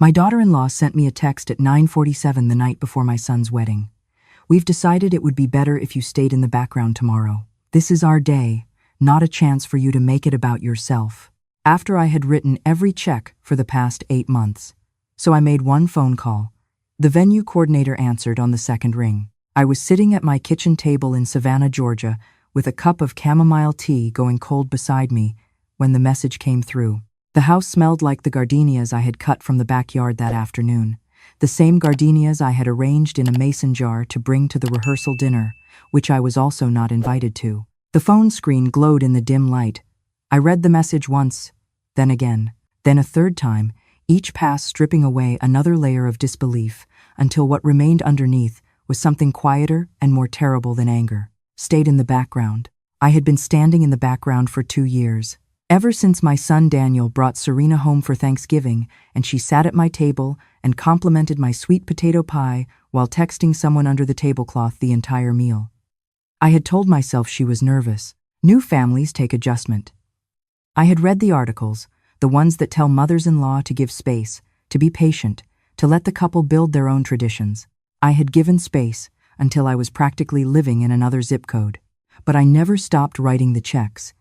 My daughter-in-law sent me a text at 9:47 the night before my son's wedding. We've decided it would be better if you stayed in the background tomorrow. This is our day, not a chance for you to make it about yourself. After I had written every check for the past 8 months. So I made one phone call. The venue coordinator answered on the second ring. I was sitting at my kitchen table in Savannah, Georgia, with a cup of chamomile tea going cold beside me when the message came through. The house smelled like the gardenias I had cut from the backyard that afternoon. The same gardenias I had arranged in a mason jar to bring to the rehearsal dinner, which I was also not invited to. The phone screen glowed in the dim light. I read the message once, then again, then a third time, each pass stripping away another layer of disbelief, until what remained underneath was something quieter and more terrible than anger. Stayed in the background. I had been standing in the background for 2 years. Ever since my son Daniel brought Serena home for Thanksgiving and she sat at my table and complimented my sweet potato pie while texting someone under the tablecloth the entire meal. I had told myself she was nervous. New families take adjustment. I had read the articles, the ones that tell mothers-in-law to give space, to be patient, to let the couple build their own traditions. I had given space until I was practically living in another zip code. But I never stopped writing the checks.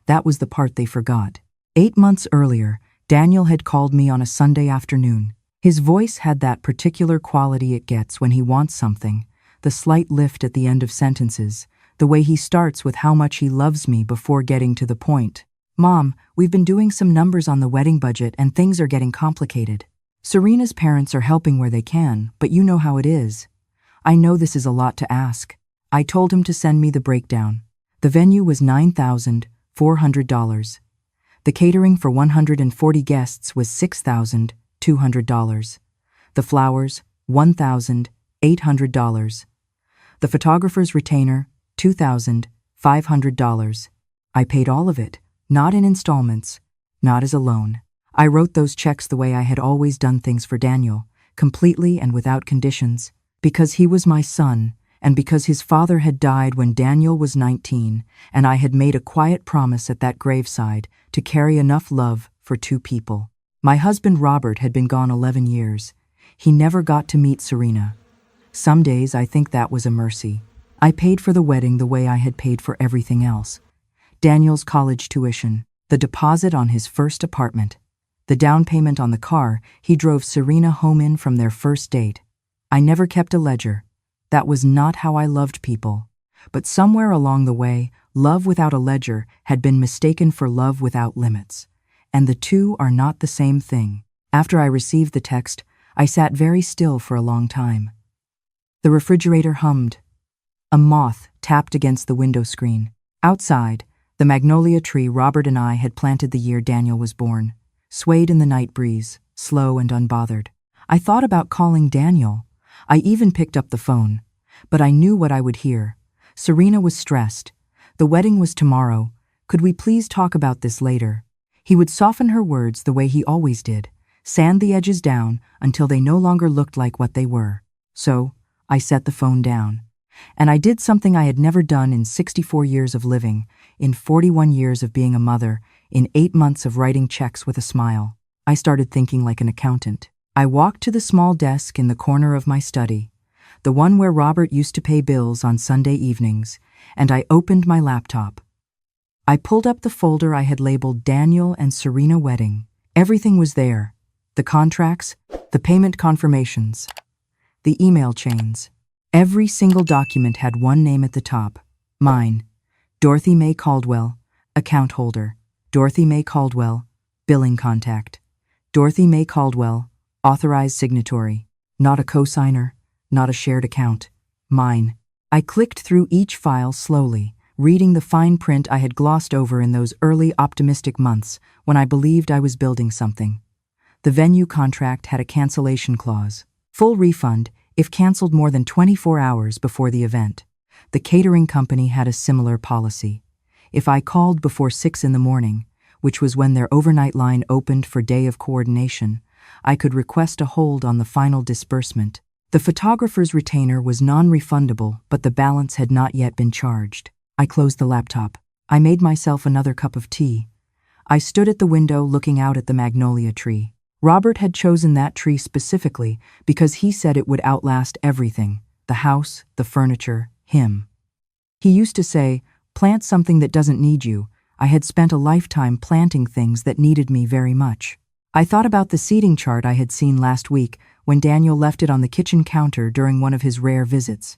That was the part they forgot. 8 months earlier, Daniel had called me on a Sunday afternoon. His voice had that particular quality it gets when he wants something, the slight lift at the end of sentences, the way he starts with how much he loves me before getting to the point. Mom, we've been doing some numbers on the wedding budget and things are getting complicated. Serena's parents are helping where they can, but you know how it is. I know this is a lot to ask. I told him to send me the breakdown. The venue was $9,400. The catering for 140 guests was $6,200. The flowers, $1,800. The photographer's retainer, $2,500. I paid all of it, not in installments, not as a loan. I wrote those checks the way I had always done things for Daniel, completely and without conditions, because he was my son, and because his father had died when Daniel was 19, and I had made a quiet promise at that graveside to carry enough love for 2 people. My husband Robert had been gone 11 years. He never got to meet Serena. Some days I think that was a mercy. I paid for the wedding the way I had paid for everything else. Daniel's college tuition, the deposit on his first apartment, the down payment on the car he drove Serena home in from their first date. I never kept a ledger. That was not how I loved people. But somewhere along the way, love without a ledger had been mistaken for love without limits. And the two are not the same thing. After I received the text, I sat very still for a long time. The refrigerator hummed. A moth tapped against the window screen. Outside, the magnolia tree Robert and I had planted the year Daniel was born, swayed in the night breeze, slow and unbothered. I thought about calling Daniel. I even picked up the phone, but I knew what I would hear. Serena was stressed. The wedding was tomorrow. Could we please talk about this later? He would soften her words the way he always did, sand the edges down until they no longer looked like what they were. So, I set the phone down. And I did something I had never done in 64 years of living, in 41 years of being a mother, in 8 months of writing checks with a smile. I started thinking like an accountant. I walked to the small desk in the corner of my study, the one where Robert used to pay bills on Sunday evenings, and I opened my laptop. I pulled up the folder I had labeled Daniel and Serena Wedding. Everything was there. The contracts, the payment confirmations, the email chains. Every single document had one name at the top. Mine, Dorothy Mae Caldwell, account holder. Dorothy Mae Caldwell, billing contact. Dorothy Mae Caldwell, authorized signatory. Not a cosigner, not a shared account. Mine. I clicked through each file slowly, reading the fine print I had glossed over in those early optimistic months when I believed I was building something. The venue contract had a cancellation clause. Full refund if canceled more than 24 hours before the event. The catering company had a similar policy. If I called before 6 in the morning, which was when their overnight line opened for day of coordination, I could request a hold on the final disbursement. The photographer's retainer was non-refundable, but the balance had not yet been charged. I closed the laptop. I made myself another cup of tea. I stood at the window looking out at the magnolia tree. Robert had chosen that tree specifically because he said it would outlast everything: the house, the furniture, him. He used to say, "Plant something that doesn't need you." I had spent a lifetime planting things that needed me very much. I thought about the seating chart I had seen last week when Daniel left it on the kitchen counter during one of his rare visits.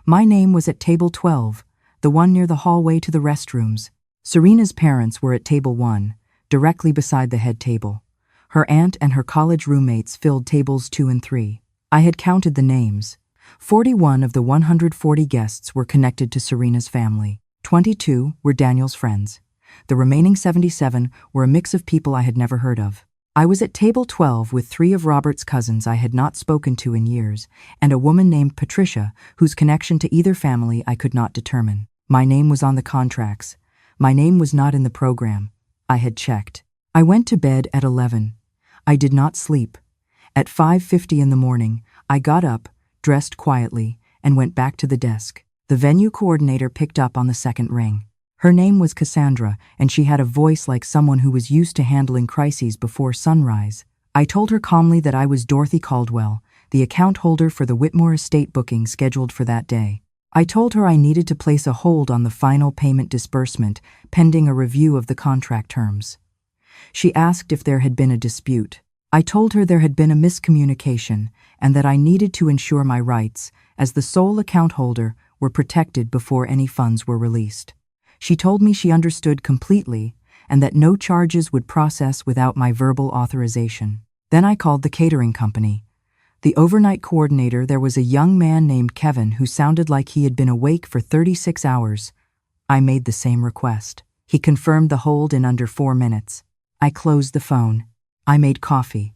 My name was at table 12, the one near the hallway to the restrooms. Serena's parents were at table 1, directly beside the head table. Her aunt and her college roommates filled tables 2 and 3. I had counted the names. 41 of the 140 guests were connected to Serena's family. 22 were Daniel's friends. The remaining 77 were a mix of people I had never heard of. I was at table 12 with 3 of Robert's cousins I had not spoken to in years, and a woman named Patricia, whose connection to either family I could not determine. My name was on the contracts. My name was not in the program. I had checked. I went to bed at 11. I did not sleep. At 5:50 in the morning, I got up, dressed quietly, and went back to the desk. The venue coordinator picked up on the second ring. Her name was Cassandra, and she had a voice like someone who was used to handling crises before sunrise. I told her calmly that I was Dorothy Caldwell, the account holder for the Whitmore estate booking scheduled for that day. I told her I needed to place a hold on the final payment disbursement, pending a review of the contract terms. She asked if there had been a dispute. I told her there had been a miscommunication and that I needed to ensure my rights, as the sole account holder, were protected before any funds were released. She told me she understood completely and that no charges would process without my verbal authorization. Then I called the catering company. The overnight coordinator, there was a young man named Kevin who sounded like he had been awake for 36 hours. I made the same request. He confirmed the hold in under 4 minutes. I closed the phone. I made coffee.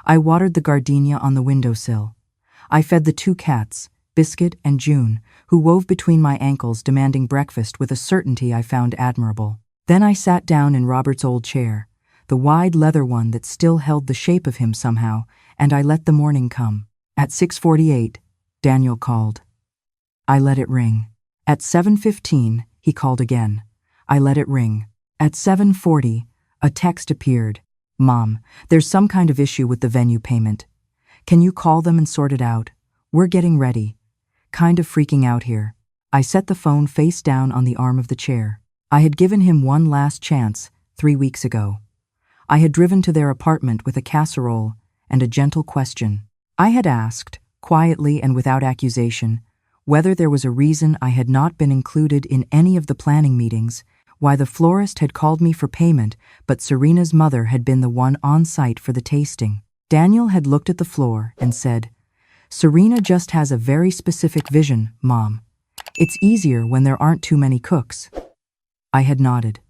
I watered the gardenia on the windowsill. I fed the 2 cats, Biscuit and June, who wove between my ankles demanding breakfast with a certainty I found admirable. Then I sat down in Robert's old chair, the wide leather one that still held the shape of him somehow, and I let the morning come. At 6:48, Daniel called. I let it ring. At 7:15, he called again. I let it ring. At 7:40, a text appeared. "Mom, there's some kind of issue with the venue payment. Can you call them and sort it out? We're getting ready. Kind of freaking out here." I set the phone face down on the arm of the chair. I had given him one last chance 3 weeks ago. I had driven to their apartment with a casserole and a gentle question. I had asked, quietly and without accusation, whether there was a reason I had not been included in any of the planning meetings, why the florist had called me for payment, but Serena's mother had been the one on site for the tasting. Daniel had looked at the floor and said, "Serena just has a very specific vision, Mom. It's easier when there aren't too many cooks." I had nodded.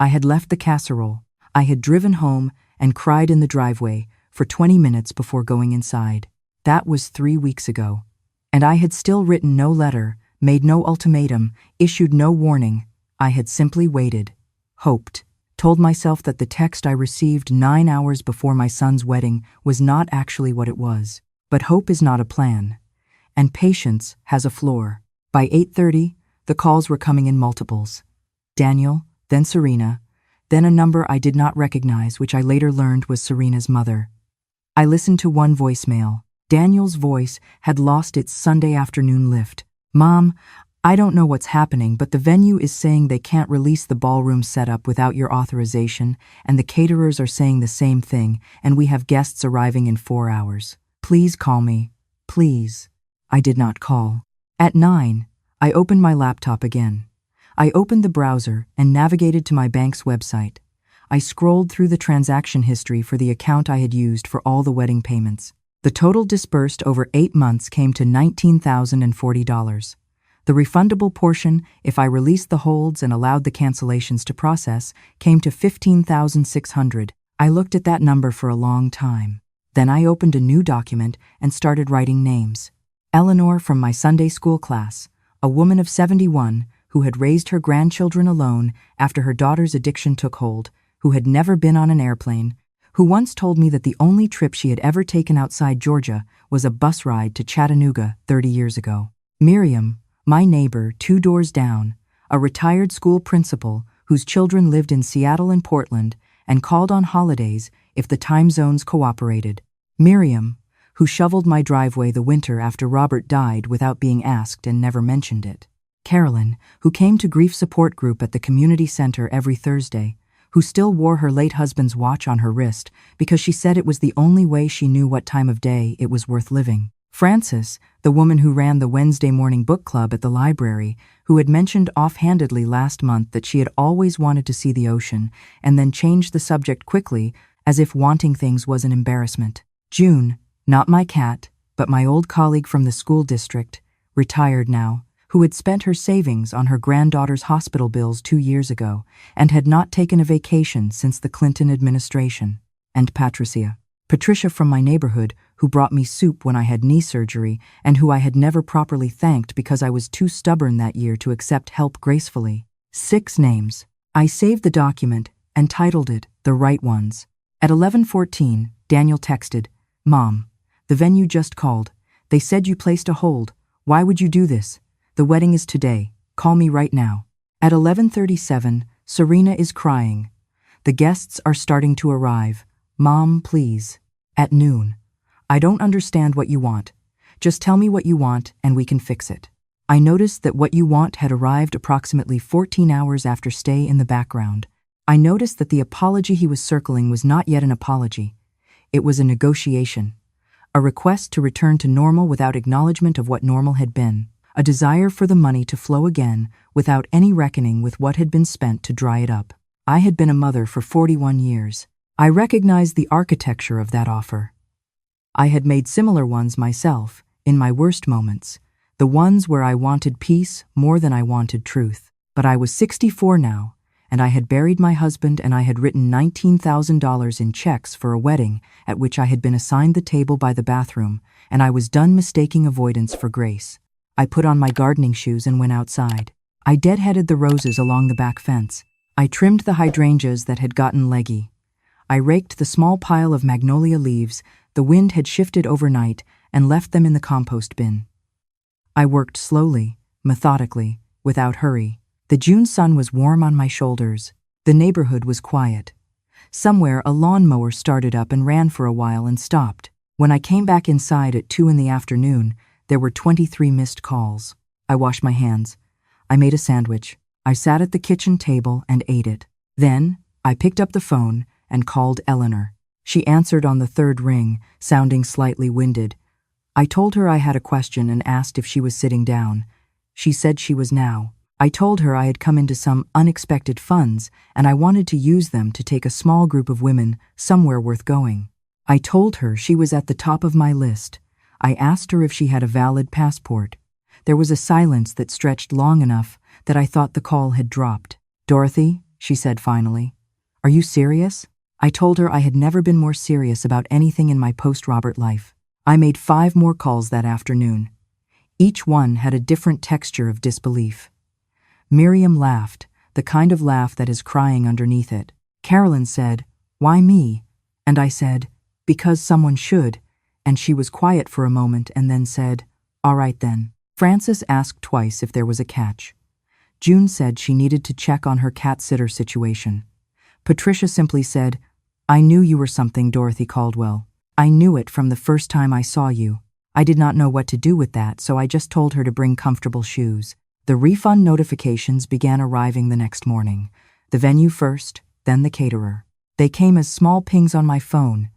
I had left the casserole. I had driven home and cried in the driveway for 20 minutes before going inside. That was 3 weeks ago. And I had still written no letter, made no ultimatum, issued no warning. I had simply waited, hoped, told myself that the text I received 9 hours before my son's wedding was not actually what it was. But hope is not a plan, and patience has a floor. By 8:30, the calls were coming in multiples. Daniel, then Serena, then a number I did not recognize, which I later learned was Serena's mother. I listened to one voicemail. Daniel's voice had lost its Sunday afternoon lift. "Mom, I don't know what's happening, but the venue is saying they can't release the ballroom setup without your authorization, and the caterers are saying the same thing, and we have guests arriving in 4 hours. Please call me. Please." I did not call. At 9, I opened my laptop again. I opened the browser and navigated to my bank's website. I scrolled through the transaction history for the account I had used for all the wedding payments. The total disbursed over 8 months came to $19,040. The refundable portion, if I released the holds and allowed the cancellations to process, came to $15,600. I looked at that number for a long time. Then I opened a new document and started writing names. Eleanor from my Sunday school class, a woman of 71 who had raised her grandchildren alone after her daughter's addiction took hold, who had never been on an airplane, who once told me that the only trip she had ever taken outside Georgia was a bus ride to Chattanooga 30 years ago. Miriam, my neighbor 2 doors down, a retired school principal whose children lived in Seattle and Portland and called on holidays if the time zones cooperated. Miriam, who shoveled my driveway the winter after Robert died without being asked and never mentioned it. Carolyn, who came to grief support group at the community center every Thursday, who still wore her late husband's watch on her wrist because she said it was the only way she knew what time of day it was worth living. Frances, the woman who ran the Wednesday morning book club at the library, who had mentioned offhandedly last month that she had always wanted to see the ocean, and then changed the subject quickly, as if wanting things was an embarrassment. June, not my cat, but my old colleague from the school district, retired now, who had spent her savings on her granddaughter's hospital bills 2 years ago and had not taken a vacation since the Clinton administration. And Patricia from my neighborhood, who brought me soup when I had knee surgery and who I had never properly thanked because I was too stubborn that year to accept help gracefully. 6 names. I saved the document and titled it The Right Ones. At 11:14, Daniel texted, "Mom, the venue just called. They said you placed a hold. Why would you do this? The wedding is today. Call me right now." At 11:37, Serena is crying. "The guests are starting to arrive. Mom, please." At noon, "I don't understand what you want. Just tell me what you want and we can fix it." I noticed that what you want had arrived approximately 14 hours after stay in the background. I noticed that the apology he was circling was not yet an apology. It was a negotiation, a request to return to normal without acknowledgement of what normal had been, a desire for the money to flow again without any reckoning with what had been spent to dry it up. I had been a mother for 41 years. I recognized the architecture of that offer. I had made similar ones myself, in my worst moments, the ones where I wanted peace more than I wanted truth. But I was 64 now, and I had buried my husband and I had written $19,000 in checks for a wedding at which I had been assigned the table by the bathroom, and I was done mistaking avoidance for grace. I put on my gardening shoes and went outside. I deadheaded the roses along the back fence. I trimmed the hydrangeas that had gotten leggy. I raked the small pile of magnolia leaves the wind had shifted overnight and left them in the compost bin. I worked slowly, methodically, without hurry. The June sun was warm on my shoulders. The neighborhood was quiet. Somewhere a lawnmower started up and ran for a while and stopped. When I came back inside at 2 in the afternoon, there were 23 missed calls. I washed my hands. I made a sandwich. I sat at the kitchen table and ate it. Then, I picked up the phone and called Eleanor. She answered on the 3rd ring, sounding slightly winded. I told her I had a question and asked if she was sitting down. She said she was now. I told her I had come into some unexpected funds and I wanted to use them to take a small group of women somewhere worth going. I told her she was at the top of my list. I asked her if she had a valid passport. There was a silence that stretched long enough that I thought the call had dropped. "Dorothy," she said finally, "are you serious?" I told her I had never been more serious about anything in my post-Robert life. I made 5 more calls that afternoon. Each one had a different texture of disbelief. Miriam laughed, the kind of laugh that is crying underneath it. Carolyn said, "Why me?" And I said, "Because someone should," and she was quiet for a moment and then said, "All right then." Frances asked twice if there was a catch. June said she needed to check on her cat sitter situation. Patricia simply said, "I knew you were something, Dorothy Caldwell. I knew it from the first time I saw you. I did not know what to do with that, so I just told her to bring comfortable shoes." The refund notifications began arriving the next morning. The venue first, then the caterer. They came as small pings on my phone,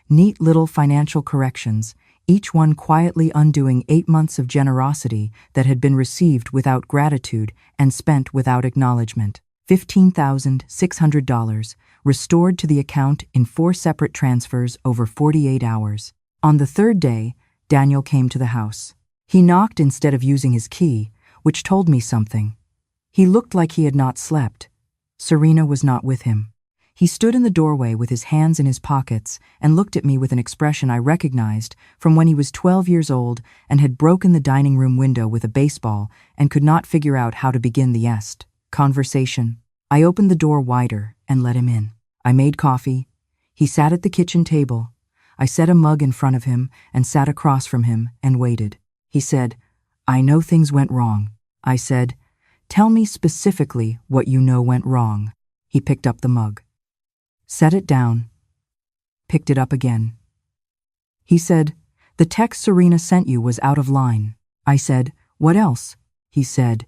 neat little financial corrections, each one quietly undoing 8 months of generosity that had been received without gratitude and spent without acknowledgement. $15,600, restored to the account in 4 separate transfers over 48 hours. On the 3rd day, Daniel came to the house. He knocked instead of using his key, which told me something. He looked like he had not slept. Serena was not with him. He stood in the doorway with his hands in his pockets and looked at me with an expression I recognized from when he was 12 years old and had broken the dining room window with a baseball and could not figure out how to begin the conversation. I opened the door wider and let him in. I made coffee. He sat at the kitchen table. I set a mug in front of him and sat across from him and waited. He said, "I know things went wrong." I said, "Tell me specifically what you know went wrong." He picked up the mug. Set it down. picked it up again. He said, "The text Serena sent you was out of line." I said, "What else?" He said,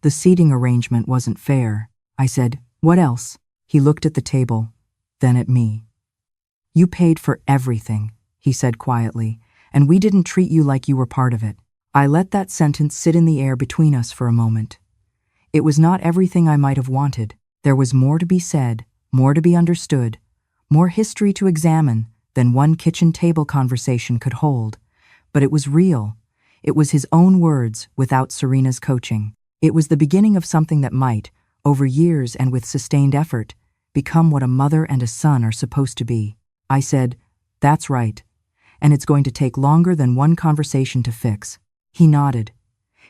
"The seating arrangement wasn't fair." I said, "What else?" He looked at the table, then at me. "You paid for everything," he said quietly, "and we didn't treat you like you were part of it." I let that sentence sit in the air between us for a moment. It was not everything I might have wanted. There was more to be said, more to be understood, more history to examine than one kitchen table conversation could hold. But it was real. It was his own words without Serena's coaching. It was the beginning of something that might, over years and with sustained effort, become what a mother and a son are supposed to be. I said, "That's right. And it's going to take longer than one conversation to fix." He nodded.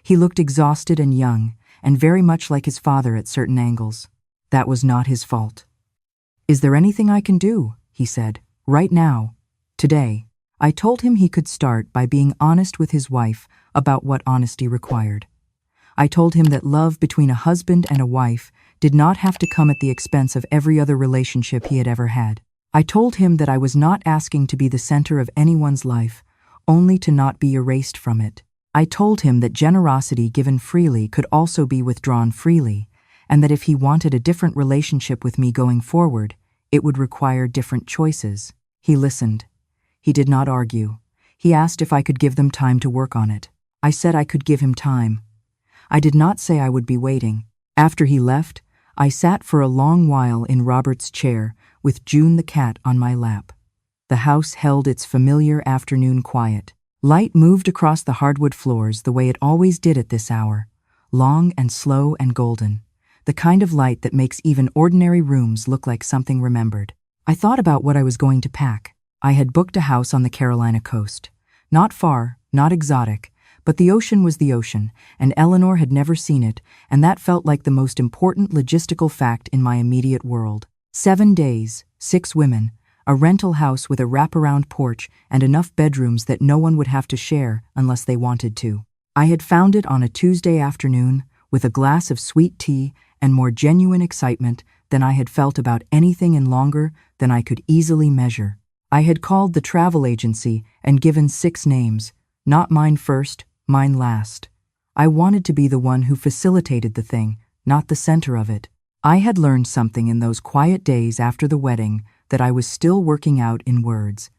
He looked exhausted and young, and very much like his father at certain angles. That was not his fault. "Is there anything I can do?" he said. "Right now. Today." I told him he could start by being honest with his wife about what honesty required. I told him that love between a husband and a wife did not have to come at the expense of every other relationship he had ever had. I told him that I was not asking to be the center of anyone's life, only to not be erased from it. I told him that generosity given freely could also be withdrawn freely, and that if he wanted a different relationship with me going forward, it would require different choices. He listened. He did not argue. He asked if I could give them time to work on it. I said I could give him time. I did not say I would be waiting. After he left, I sat for a long while in Robert's chair with June the cat on my lap. The house held its familiar afternoon quiet. Light moved across the hardwood floors the way it always did at this hour, long and slow and golden, the kind of light that makes even ordinary rooms look like something remembered. I thought about what I was going to pack. I had booked a house on the Carolina coast. Not far, not exotic, but the ocean was the ocean, and Eleanor had never seen it, and that felt like the most important logistical fact in my immediate world. 7 days, 6 women, a rental house with a wraparound porch and enough bedrooms that no one would have to share unless they wanted to. I had found it on a Tuesday afternoon with a glass of sweet tea and more genuine excitement than I had felt about anything in longer than I could easily measure. I had called the travel agency and given 6 names, not mine first, mine last. I wanted to be the one who facilitated the thing, not the center of it. I had learned something in those quiet days after the wedding that I was still working out in words.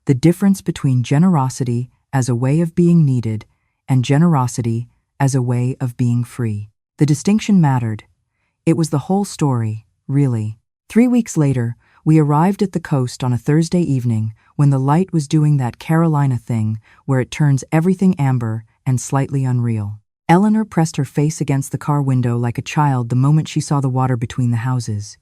The difference between generosity as a way of being needed and generosity as a way of being free. The distinction mattered. It was the whole story, really. 3 weeks later, we arrived at the coast on a Thursday evening when the light was doing that Carolina thing where it turns everything amber and slightly unreal. Eleanor pressed her face against the car window like a child the moment she saw the water between the houses.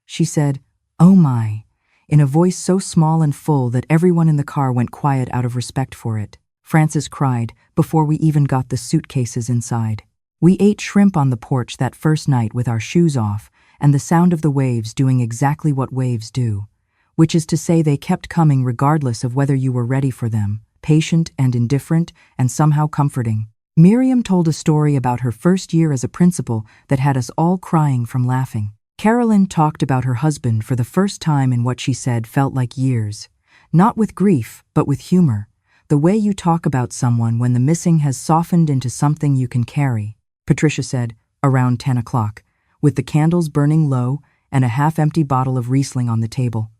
She said, "Oh my," in a voice so small and full that everyone in the car went quiet out of respect for it. Frances cried before we even got the suitcases inside. We ate shrimp on the porch that first night with our shoes off and the sound of the waves doing exactly what waves do, which is to say they kept coming regardless of whether you were ready for them, patient and indifferent and somehow comforting. Miriam told a story about her first year as a principal that had us all crying from laughing. Carolyn talked about her husband for the first time in what she said felt like years. Not with grief, but with humor. The way you talk about someone when the missing has softened into something you can carry. Patricia said, around 10 o'clock, with the candles burning low and a half-empty bottle of Riesling on the table.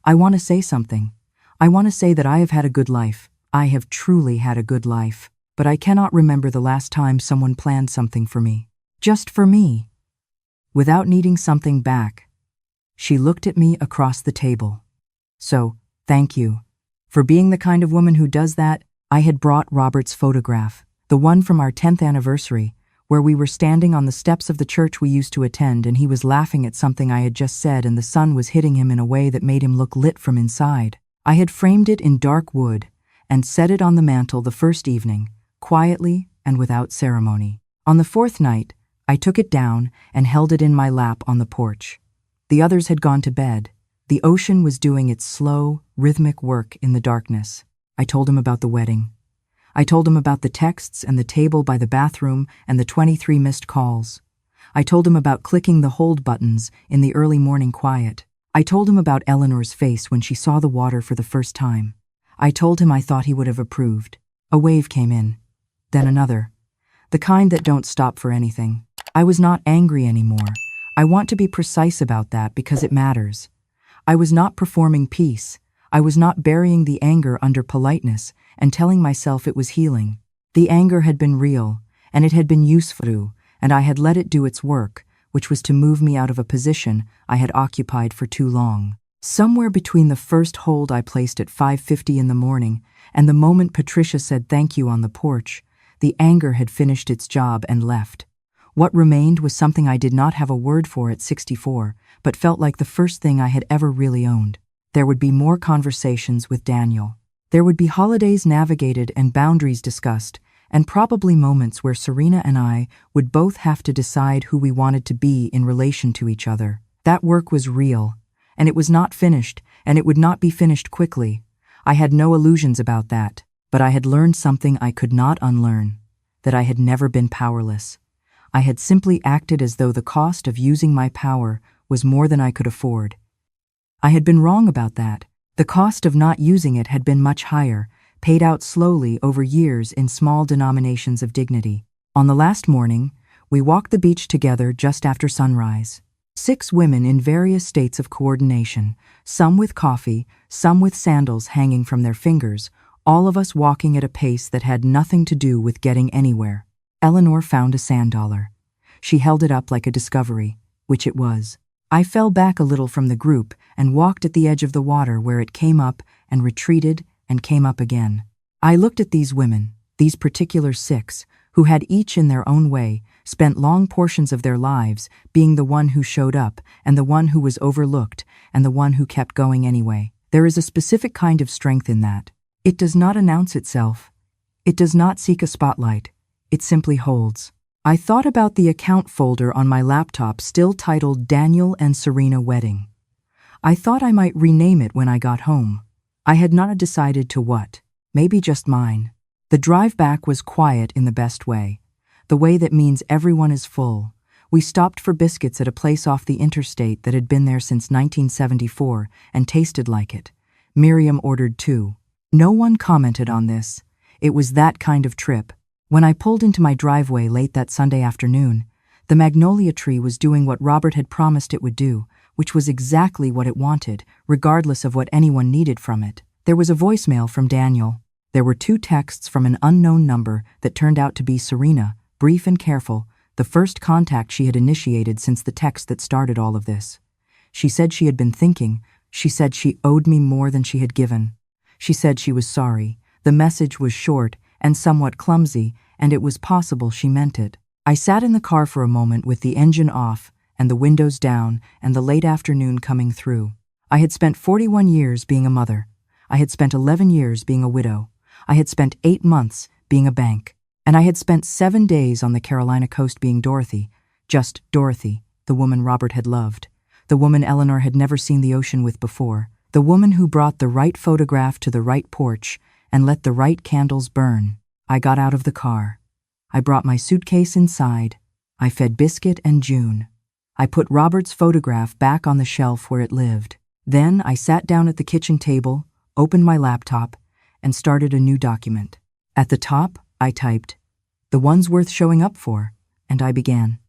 "I want to say something. I want to say that I have had a good life. I have truly had a good life. But I cannot remember the last time someone planned something for me. Just for me. Without needing something back." She looked at me across the table. "So, thank you. For being the kind of woman who does that." I had brought Robert's photograph, the one from our 10th anniversary, where we were standing on the steps of the church we used to attend and he was laughing at something I had just said and the sun was hitting him in a way that made him look lit from inside. I had framed it in dark wood and set it on the mantel the first evening, quietly and without ceremony. On the 4th night, I took it down and held it in my lap on the porch. The others had gone to bed. The ocean was doing its slow, rhythmic work in the darkness. I told him about the wedding. I told him about the texts and the table by the bathroom and the 23 missed calls. I told him about clicking the hold buttons in the early morning quiet. I told him about Eleanor's face when she saw the water for the first time. I told him I thought he would have approved. A wave came in. Then another. The kind that don't stop for anything. I was not angry anymore. I want to be precise about that because it matters. I was not performing peace. I was not burying the anger under politeness and telling myself it was healing. The anger had been real, and it had been useful, and I had let it do its work, which was to move me out of a position I had occupied for too long. Somewhere between the first hold I placed at 5:50 in the morning and the moment Patricia said thank you on the porch, the anger had finished its job and left. What remained was something I did not have a word for at 64, but felt like the first thing I had ever really owned. There would be more conversations with Daniel. There would be holidays navigated and boundaries discussed, and probably moments where Serena and I would both have to decide who we wanted to be in relation to each other. That work was real, and it was not finished, and it would not be finished quickly. I had no illusions about that, but I had learned something I could not unlearn, that I had never been powerless. I had simply acted as though the cost of using my power was more than I could afford. I had been wrong about that. The cost of not using it had been much higher, paid out slowly over years in small denominations of dignity. On the last morning, we walked the beach together just after sunrise. 6 women in various states of coordination, some with coffee, some with sandals hanging from their fingers, all of us walking at a pace that had nothing to do with getting anywhere. Eleanor found a sand dollar. She held it up like a discovery, which it was. I fell back a little from the group and walked at the edge of the water where it came up and retreated and came up again. I looked at these women, these particular 6, who had each in their own way spent long portions of their lives being the one who showed up and the one who was overlooked and the one who kept going anyway. There is a specific kind of strength in that. It does not announce itself. It does not seek a spotlight. It simply holds. I thought about the account folder on my laptop still titled Daniel and Serena Wedding. I thought I might rename it when I got home. I had not decided to what. Maybe just mine. The drive back was quiet in the best way. The way that means everyone is full. We stopped for biscuits at a place off the interstate that had been there since 1974 and tasted like it. Miriam ordered 2. No one commented on this. It was that kind of trip. When I pulled into my driveway late that Sunday afternoon, the magnolia tree was doing what Robert had promised it would do, which was exactly what it wanted, regardless of what anyone needed from it. There was a voicemail from Daniel. There were 2 texts from an unknown number that turned out to be Serena, brief and careful, the first contact she had initiated since the text that started all of this. She said she had been thinking. She said she owed me more than she had given. She said she was sorry. The message was short and somewhat clumsy, and it was possible she meant it. I sat in the car for a moment with the engine off and the windows down and the late afternoon coming through. I had spent 41 years being a mother. I had spent 11 years being a widow. I had spent 8 months being a bank. And I had spent 7 days on the Carolina coast being Dorothy, just Dorothy, the woman Robert had loved, the woman Eleanor had never seen the ocean with before, the woman who brought the right photograph to the right porch and let the right candles burn. I got out of the car. I brought my suitcase inside. I fed Biscuit and June. I put Robert's photograph back on the shelf where it lived. Then I sat down at the kitchen table, opened my laptop, and started a new document. At the top, I typed, "The ones worth showing up for," and I began.